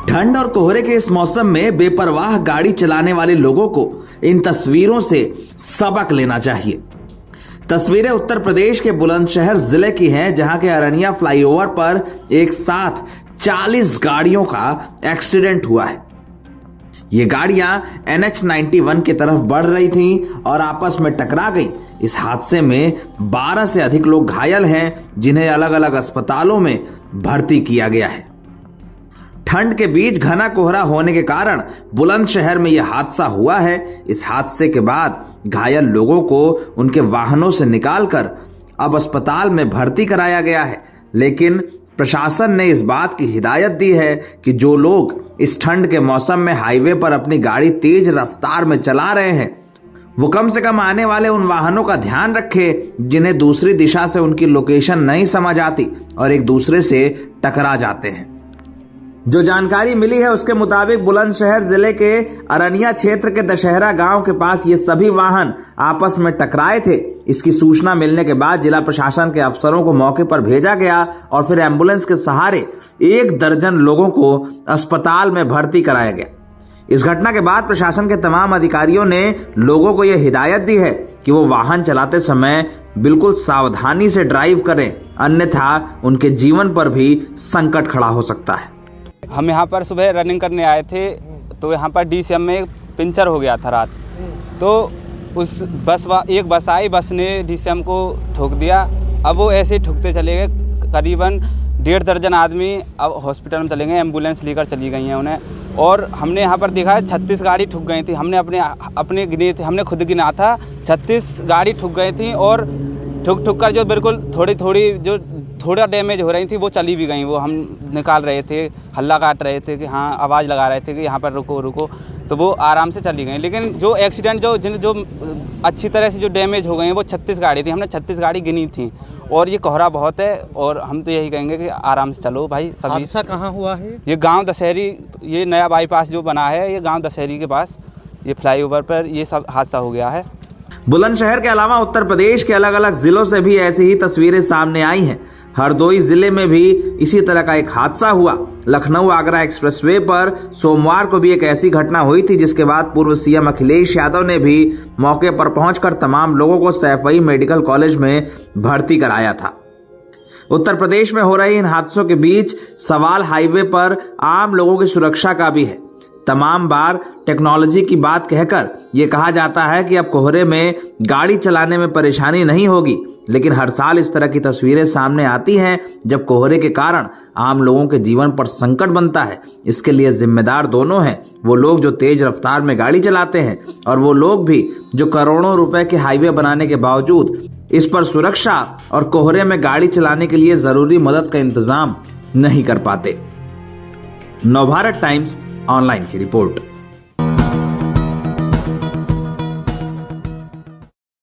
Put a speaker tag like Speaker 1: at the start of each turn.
Speaker 1: ठंड और कोहरे के इस मौसम में बेपरवाह गाड़ी चलाने वाले लोगों को इन तस्वीरों से सबक लेना चाहिए। तस्वीरें उत्तर प्रदेश के बुलंदशहर जिले की हैं, जहां के अरनिया फ्लाईओवर पर एक साथ 40 गाड़ियों का एक्सीडेंट हुआ है। ये गाड़ियां NH91 की तरफ बढ़ रही थीं और आपस में टकरा गईं। इस हादसे में 12 से अधिक लोग घायल हैं, जिन्हें अलग अलग अस्पतालों में भर्ती किया गया है। ठंड के बीच घना कोहरा होने के कारण बुलंदशहर में यह हादसा हुआ है। इस हादसे के बाद घायल लोगों को उनके वाहनों से निकालकर अब अस्पताल में भर्ती कराया गया है, लेकिन प्रशासन ने इस बात की हिदायत दी है कि जो लोग इस ठंड के मौसम में हाईवे पर अपनी गाड़ी तेज रफ्तार में चला रहे हैं, वो कम से कम आने वाले उन वाहनों का ध्यान रखें जिन्हें दूसरी दिशा से उनकी लोकेशन नहीं समझ आती और एक दूसरे से टकरा जाते हैं। जो जानकारी मिली है उसके मुताबिक बुलंदशहर जिले के अरनिया क्षेत्र के दशहरा गांव के पास ये सभी वाहन आपस में टकराए थे। इसकी सूचना मिलने के बाद जिला प्रशासन के अफसरों को मौके पर भेजा गया और फिर एम्बुलेंस के सहारे 1 दर्जन लोगों को अस्पताल में भर्ती कराया गया। इस घटना के बाद प्रशासन के तमाम अधिकारियों ने लोगों को यह हिदायत दी है कि वो वाहन चलाते समय बिल्कुल सावधानी से ड्राइव करें, अन्यथा उनके जीवन पर भी संकट खड़ा हो सकता है।
Speaker 2: हम यहाँ पर सुबह रनिंग करने आए थे, तो यहाँ पर DCM में पंचर हो गया था रात। तो उस एक बस आई, बस ने DCM को ठोक दिया। अब वो ऐसे ही ठुकते चले गए। करीबन 1.5 दर्जन आदमी अब हॉस्पिटल में चले गए, एम्बुलेंस लेकर चली गई हैं उन्हें। और हमने यहाँ पर देखा है 36 गाड़ी ठुक गई थी। हमने अपने गिने थे, हमने खुद गिना था, 36 गाड़ी ठुक गई थी। और ठुक कर जो बिल्कुल थोड़ा डैमेज हो रही थी वो चली भी गई। वो हम निकाल रहे थे, हल्ला काट रहे थे कि हाँ, आवाज़ लगा रहे थे कि यहाँ पर रुको रुको, तो वो आराम से चली गई। लेकिन जो एक्सीडेंट जो अच्छी तरह से जो डैमेज हो गई हैं वो 36 गाड़ी थी। हमने 36 गाड़ी गिनी थी। और ये कोहरा बहुत है और हम तो यही कहेंगे कि आराम से चलो भाई सभी।
Speaker 3: हादसा कहाँ हुआ है?
Speaker 2: ये गाँव दशहरी, ये नया बाईपास जो बना है, ये गाँव दशहरी के पास, ये फ्लाईओवर पर ये सब हादसा हो गया है।
Speaker 1: बुलंदशहर के अलावा उत्तर प्रदेश के अलग अलग जिलों से भी ऐसी ही तस्वीरें सामने आई हैं। हरदोई जिले में भी इसी तरह का एक हादसा हुआ। लखनऊ आगरा एक्सप्रेसवे पर सोमवार को भी एक ऐसी घटना हुई थी, जिसके बाद पूर्व CM अखिलेश यादव ने भी मौके पर पहुंचकर तमाम लोगों को सैफई मेडिकल कॉलेज में भर्ती कराया था। उत्तर प्रदेश में हो रहे इन हादसों के बीच सवाल हाईवे पर आम लोगों की सुरक्षा का भी है। तमाम बार टेक्नोलॉजी की बात कहकर यह कहा जाता है कि अब कोहरे में गाड़ी चलाने में परेशानी नहीं होगी, लेकिन हर साल इस तरह की तस्वीरें सामने आती हैं जब कोहरे के कारण आम लोगों के जीवन पर संकट बनता है। इसके लिए जिम्मेदार दोनों हैं, वो लोग जो तेज रफ्तार में गाड़ी चलाते हैं और वो लोग भी जो करोड़ों रुपए के हाईवे बनाने के बावजूद इस पर सुरक्षा और कोहरे में गाड़ी चलाने के लिए जरूरी मदद का इंतजाम नहीं कर पाते। नवभारत टाइम्स ऑनलाइन की रिपोर्ट।